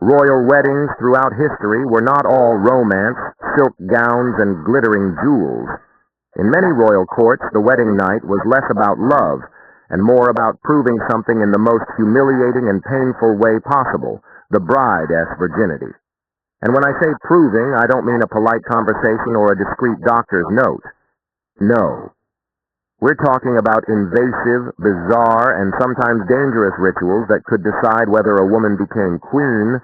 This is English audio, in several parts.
Royal weddings throughout history were not all romance, silk gowns, and glittering jewels. In many royal courts, the wedding night was less about love and more about proving something in the most humiliating and painful way possible, the bride's virginity. And when I say proving, I don't mean a polite conversation or a discreet doctor's note. No. We're talking about invasive, bizarre, and sometimes dangerous rituals that could decide whether a woman became queen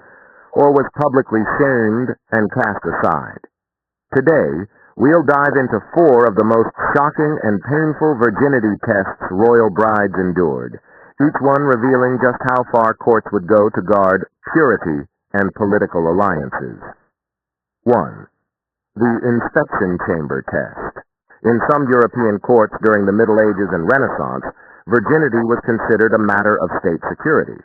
or was publicly shamed and cast aside. Today, we'll dive into 4 of the most shocking and painful virginity tests royal brides endured, each one revealing just how far courts would go to guard purity and political alliances. 1. The inspection chamber test. In some European courts during the Middle Ages and Renaissance, virginity was considered a matter of state security.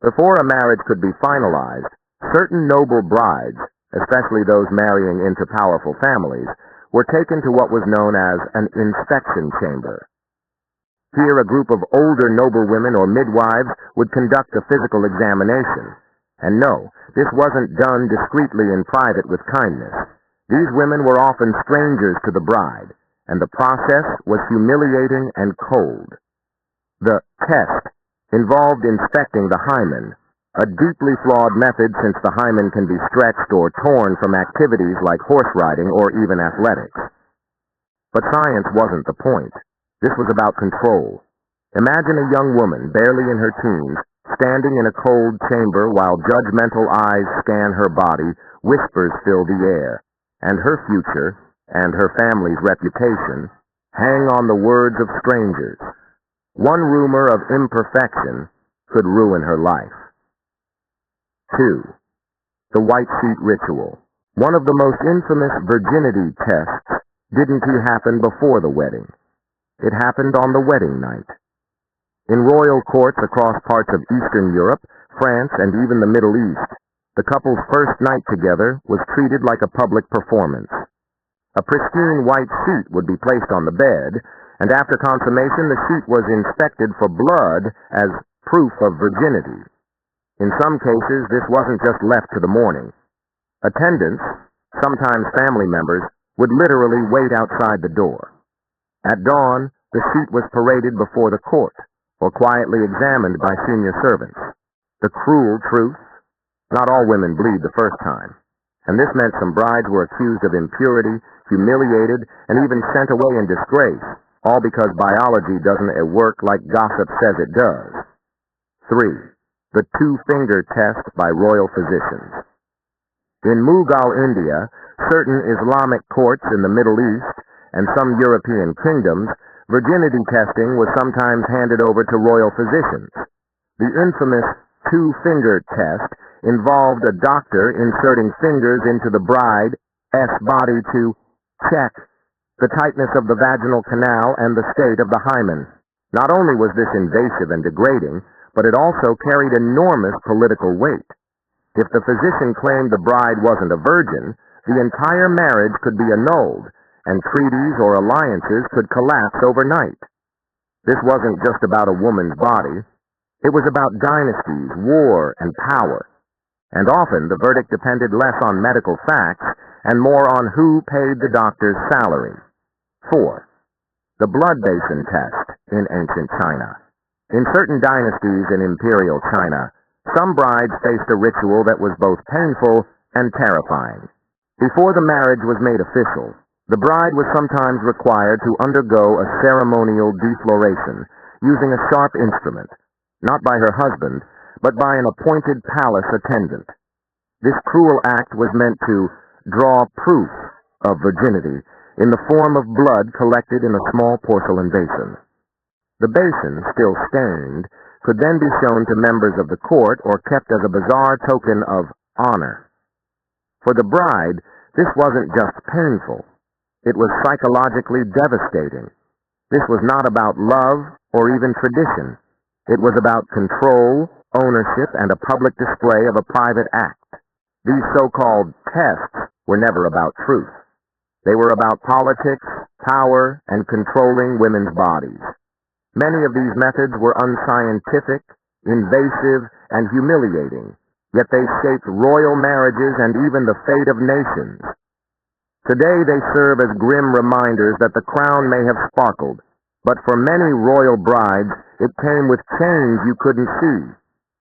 Before a marriage could be finalized, certain noble brides, especially those marrying into powerful families, were taken to what was known as an inspection chamber. Here, a group of older noblewomen or midwives would conduct a physical examination. And no, this wasn't done discreetly in private with kindness. These women were often strangers to the bride, and the process was humiliating and cold. The test involved inspecting the hymen, a deeply flawed method since the hymen can be stretched or torn from activities like horse riding or even athletics. But science wasn't the point. This was about control. Imagine a young woman, barely in her teens, standing in a cold chamber while judgmental eyes scan her body, whispers fill the air, and her future and her family's reputation hang on the words of strangers. One rumor of imperfection could ruin her life. 2. The white sheet ritual. One of the most infamous virginity tests didn't happen before the wedding. It happened on the wedding night. In royal courts across parts of Eastern Europe, France, and even the Middle East, the couple's first night together was treated like a public performance. A pristine white sheet would be placed on the bed, and after consummation the sheet was inspected for blood as proof of virginity. In some cases, this wasn't just left to the morning. Attendants, sometimes family members, would literally wait outside the door. At dawn, the sheet was paraded before the court, or quietly examined by senior servants. The cruel truth: not all women bleed the first time, and this meant some brides were accused of impurity, humiliated, and even sent away in disgrace, all because biology doesn't work like gossip says it does. 3. The 2-finger test by royal physicians. In Mughal India, certain Islamic courts in the Middle East, and some European kingdoms, virginity testing was sometimes handed over to royal physicians. The infamous 2-finger test involved a doctor inserting fingers into the bride's body to check the tightness of the vaginal canal and the state of the hymen. Not only was this invasive and degrading, but it also carried enormous political weight. If the physician claimed the bride wasn't a virgin, the entire marriage could be annulled, and treaties or alliances could collapse overnight. This wasn't just about a woman's body. It was about dynasties, war, and power. And often the verdict depended less on medical facts and more on who paid the doctor's salary. 4. The blood basin test in ancient China. In certain dynasties in imperial China, some brides faced a ritual that was both painful and terrifying. Before the marriage was made official, the bride was sometimes required to undergo a ceremonial defloration using a sharp instrument, not by her husband, but by an appointed palace attendant. This cruel act was meant to draw proof of virginity in the form of blood collected in a small porcelain basin. The basin, still stained, could then be shown to members of the court or kept as a bizarre token of honor. For the bride, this wasn't just painful. It was psychologically devastating. This was not about love or even tradition. It was about control, ownership, and a public display of a private act. These so-called tests were never about truth. They were about politics, power, and controlling women's bodies. Many of these methods were unscientific, invasive, and humiliating, yet they shaped royal marriages and even the fate of nations. Today they serve as grim reminders that the crown may have sparkled, but for many royal brides it came with chains you couldn't see.